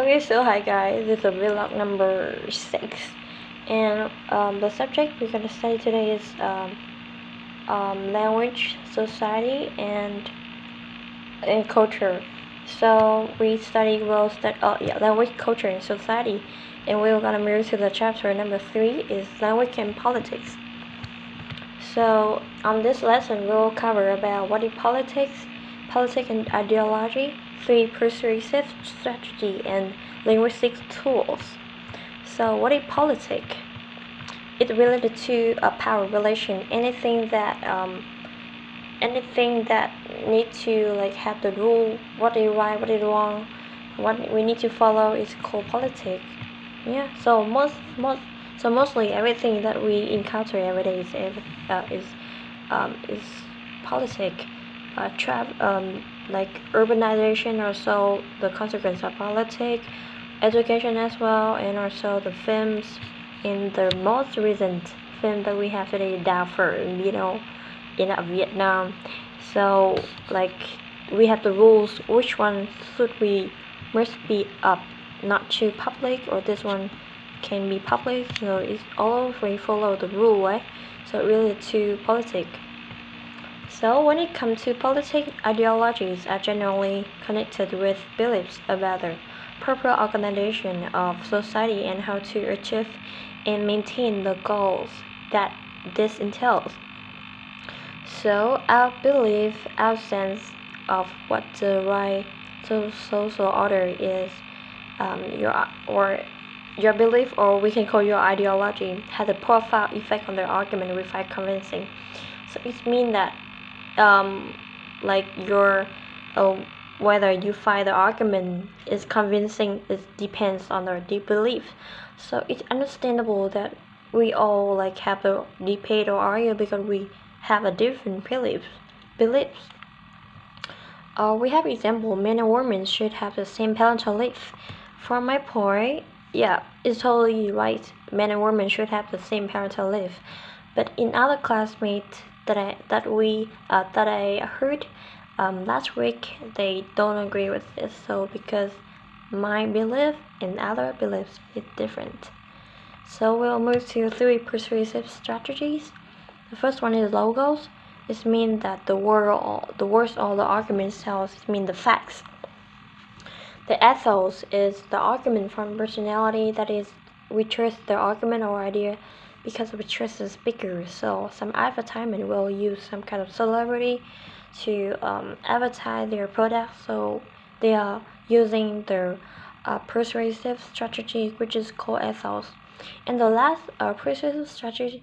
Okay, so hi guys, this is vlog number 6, and the subject we're gonna study today is language, society, and culture. So we study language, culture, and society, and we're gonna move to the chapter number 3 is language and politics. So on this lesson, we'll cover about what is politics and ideology, 3 persuasive strategy, and linguistic tools. So what is politics? It's related to a power relation. Anything that need to have the rule, what is right, what is wrong, what we need to follow is called politics. Yeah. So mostly everything that we encounter every day is politics. Like urbanization, also the consequence of politics, education as well, and also the films. In the most recent film that we have today, Darfur, in Vietnam. So we have the rules. Which one should we must be up, not too public, or this one can be public. So it's all we follow the rule, right? So really to politics. So when it comes to politics, ideologies are generally connected with beliefs about the proper organization of society and how to achieve and maintain the goals that this entails. So our belief, our sense of what the right social order is, your belief, or we can call your ideology, has a profound effect on the argument without convincing. So it means that your whether you find the argument is convincing, it depends on our deep belief. So it's understandable that we all have a debate or argue because we have a different beliefs. We have example, men and women should have the same parental leave. From my point, yeah, it's totally right. Men and women should have the same parental leave. But in other classmates that I heard last week, they don't agree with this. So because my belief and other beliefs is different. So we'll move to 3 persuasive strategies. The first one is logos. It means that the words all the arguments tells mean the facts. The ethos is the argument from personality, that is, we trust the argument or idea because we trust the speaker. So some advertisement will use some kind of celebrity to advertise their product. So they are using their persuasive strategy, which is called ethos. And the last persuasive strategy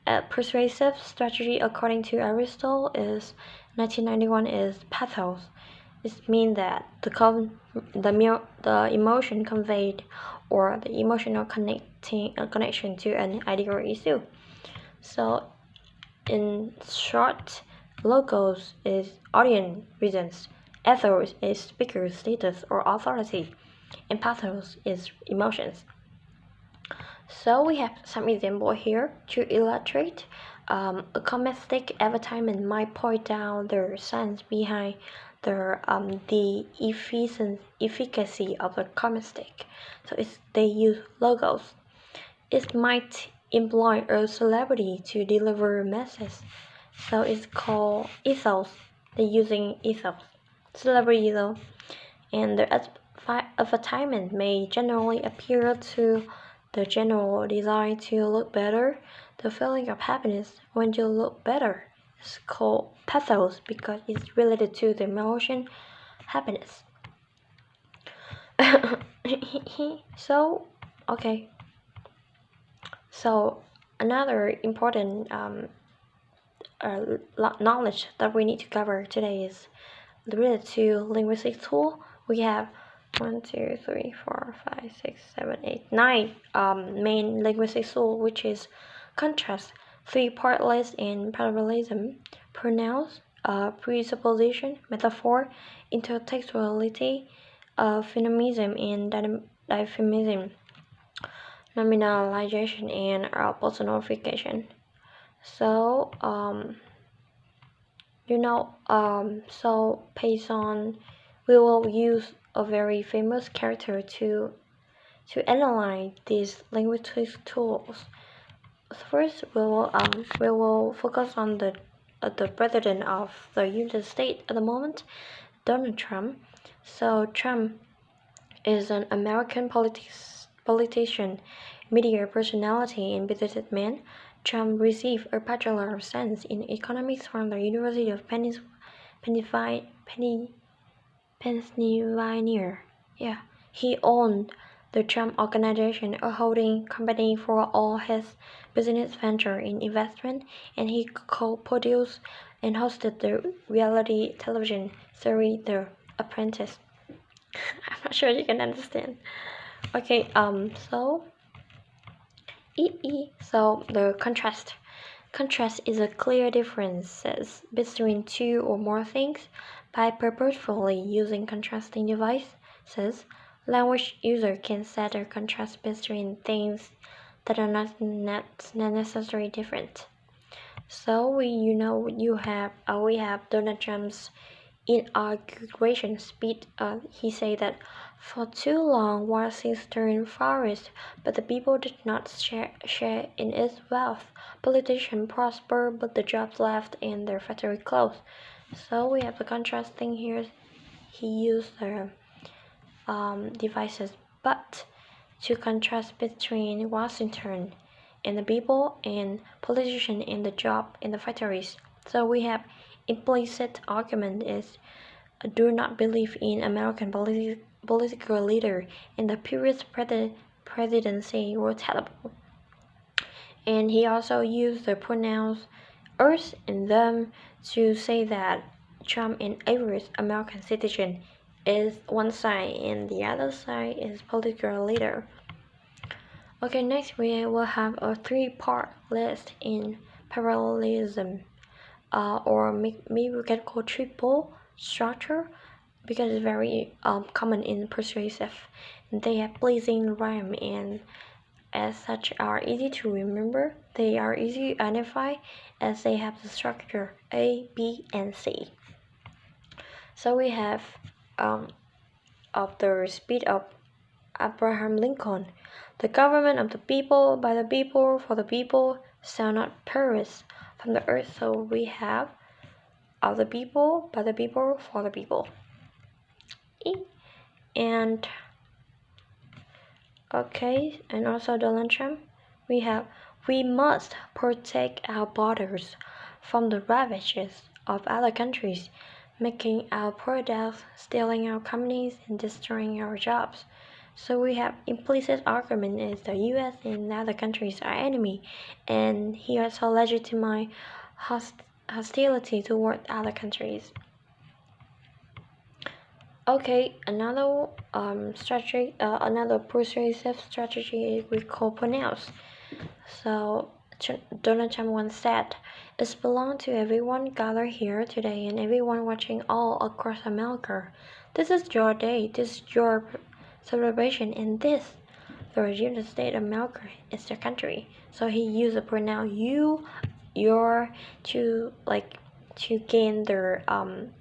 according to Aristotle is 1991 is pathos. It means that the emotion conveyed or the emotional connection to an idea or issue. So in short, logos is audience reasons, ethos is speaker status or authority, and pathos is emotions. So we have some example here to illustrate. A commercial advertisement might point out the science behind the efficacy of the commercial. So they use logos. It might employ a celebrity to deliver a message. So it's called ethos. They're using ethos. Celebrity though. And the advertisement may generally appear to the general desire to look better. The feeling of happiness when you look better is called pathos because it's related to the emotion happiness. So another important knowledge that we need to cover today is related to linguistic tool. We have 1, 2, 3, 4, 5, 6, 7, 8, 9 main linguistic tool, which is contrast, 3-part list, and parallelism, pronouns, presupposition, metaphor, intertextuality, phenomenism, and diphonism, nominalization, and personification. So so based on, we will use a very famous character to analyze these linguistic tools. First, we will focus on the president of the United States at the moment, Donald Trump. So Trump is an American politician, media personality, and businessman. Trump received a Bachelor of Science in Economics from the University of Pennsylvania. Yeah, he owned the Trump Organization, a holding company for all his business venture in investment, and he co-produced and hosted the reality television series The Apprentice. I'm not sure you can understand. Okay, so the contrast. Contrast is a clear differences between two or more things. By purposefully using contrasting devices, language user can set a contrast between things that are not necessarily different. So we have Donald Trump's inauguration speech. He said that for too long Washington flourished, but the people did not share in its wealth. Politicians prospered, but the jobs left and their factory closed. So we have the contrasting here. He used the devices, but to contrast between Washington and the people and politicians and the job in the factories. So we have implicit argument is do not believe in American political leader in the previous presidency were terrible. And he also used the pronouns us and them to say that Trump and average American citizen is one side and the other side is political leader. Okay, next we will have a three-part list in parallelism, or maybe we can call triple structure because it's very common in persuasive. They have pleasing rhyme and as such are easy to remember. They are easy to identify as they have the structure A, B, and C. So we have of the speech of Abraham Lincoln. The government of the people, by the people, for the people, shall not perish from the earth. So we have of the people, by the people, for the people. And okay, and also Donald Trump, we have we must protect our borders from the ravages of other countries, making our products, stealing our companies, and destroying our jobs. So we have implicit argument is the U.S. and other countries are enemy, and he also legitimize hostility toward other countries. Okay, another strategy, another persuasive strategy we call pronounce. So Donald Trump once said, "It belongs to everyone gathered here today and everyone watching all across America. This is your day. This is your celebration, and this, the United States of America, is the country." So he used the pronoun you, your to gain their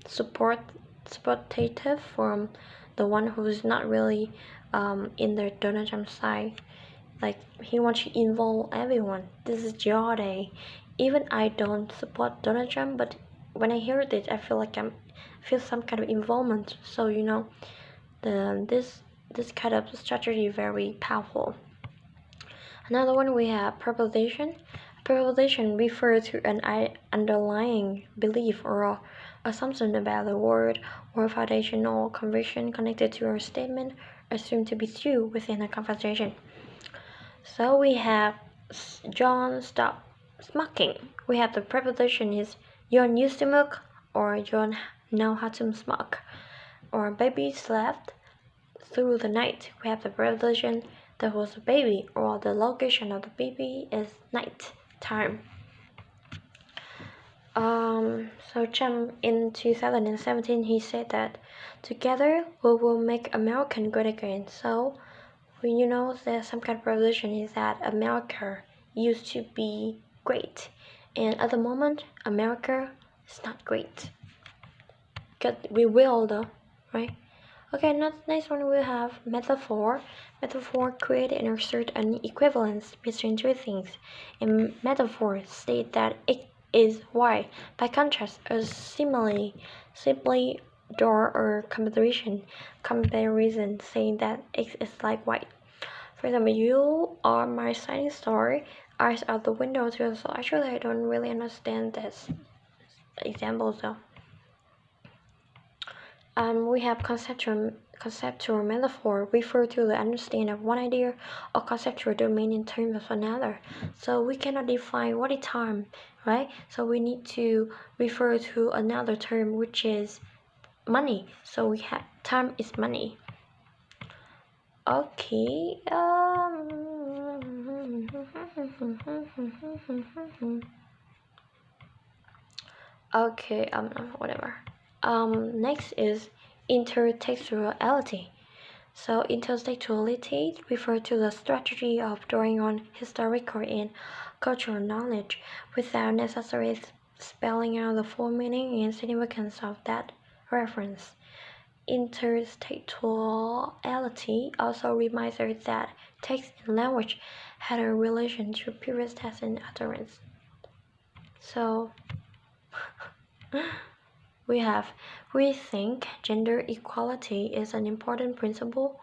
supportive from the one who's not really in the Donald Trump side. Like he wants to involve everyone. This is your day. Even I don't support Donald Trump, but when I hear this, I feel like I feel some kind of involvement. So this kind of strategy is very powerful. Another one we have preposition. Preposition refers to an underlying belief or assumption about the word or foundational conviction connected to a statement assumed to be true within a conversation. So we have John stop smoking. We have the preposition is John used to smoke or John know how to smoke. Or baby slept through the night. We have the preposition there was a baby or the location of the baby is night time. So Trump in 2017 he said that together we will make America great again. So there's some kind of preposition is that America used to be great, and at the moment America is not great. Because we will though, right? Okay, next one we have metaphor. Metaphor create and assert an equivalence between two things. In metaphor state that X is Y. By contrast, a simile simply draw or comparison saying that X is like Y. For example, you are my shining star, eyes out the window too. So actually, I don't really understand this example though. We have conceptual metaphor refer to the understanding of one idea or conceptual domain in terms of another. So we cannot define what is time, right? So we need to refer to another term which is money. So we have time is money. Okay. Okay. Whatever. Next is intertextuality. So intertextuality refers to the strategy of drawing on historical and cultural knowledge without necessarily spelling out the full meaning and significance of that reference. Intertextuality also reminds us that text and language had a relation to previous text and utterance. So we think gender equality is an important principle.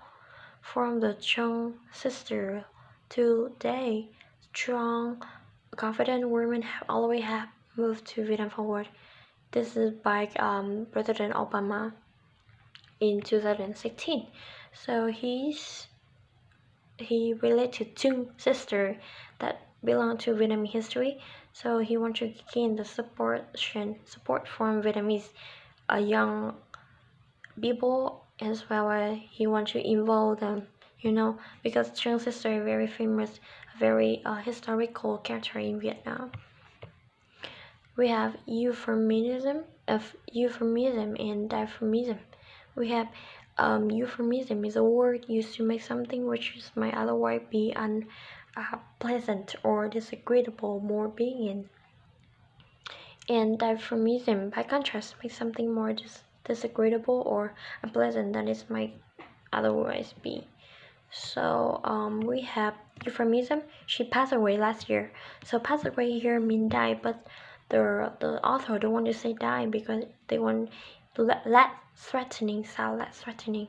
From the Chung sister today, strong, confident women have always have moved to Vietnam forward. This is by President Obama in 2016. So he related to Chung sister that belong to Vietnamese history. So he wants to gain the support from Vietnamese young people, as well as he wants to involve them, because Chung sister is very famous, very historical character in Vietnam. We have euphemism and diaphonism. We have euphemism is a word used to make something which might otherwise be unpleasant or disagreeable more being. And diaphonism, by contrast, makes something more disagreeable or unpleasant than it might otherwise be. So we have euphemism. She passed away last year. So passed away here mean die, but the author don't want to say die because they want less threatening, sound less threatening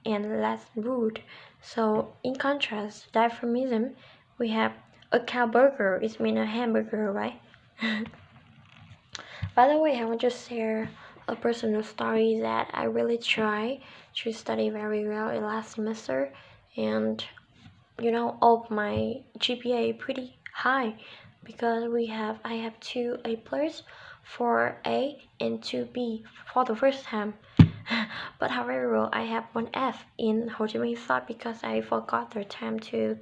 and less rude. So in contrast, diaphonism, we have a cow burger. It means a hamburger, right? By the way, I want to share a personal story that I really try to study very well in last semester, and all my GPA pretty high because I have 2 A+, 4 A, and 2 B for the first time. But however, I have 1 F in Ho Chi Minh Thought because I forgot the time to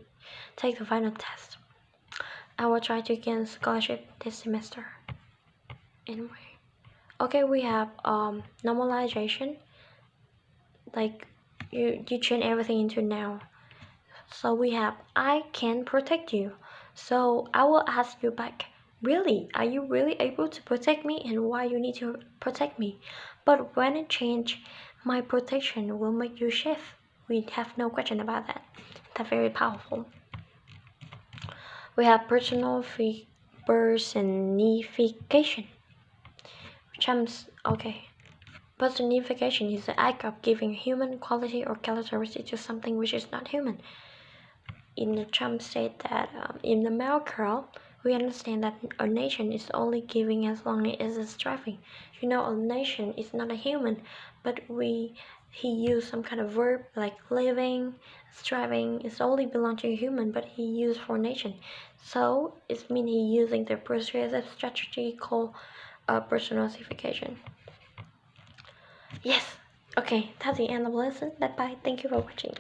take the final test. I will try to gain scholarship this semester. Anyway, okay, we have normalization, like you turn everything into now. So we have I can protect you. So I will ask you back, really, are you really able to protect me, and why you need to protect me? But when it change, my protection will make you shift. We have no question about that. That's very powerful. We have personification. Okay. Personification is the act of giving human quality or characteristic to something which is not human. In the Trump said that in the Merkel, we understand that a nation is only giving as long as it's striving. A nation is not a human, but he used some kind of verb like living, striving. It's only belong to a human, but he used for nation. So it means he using the persuasive strategy called personification. Yes. Okay, that's the end of the lesson. Bye bye. Thank you for watching.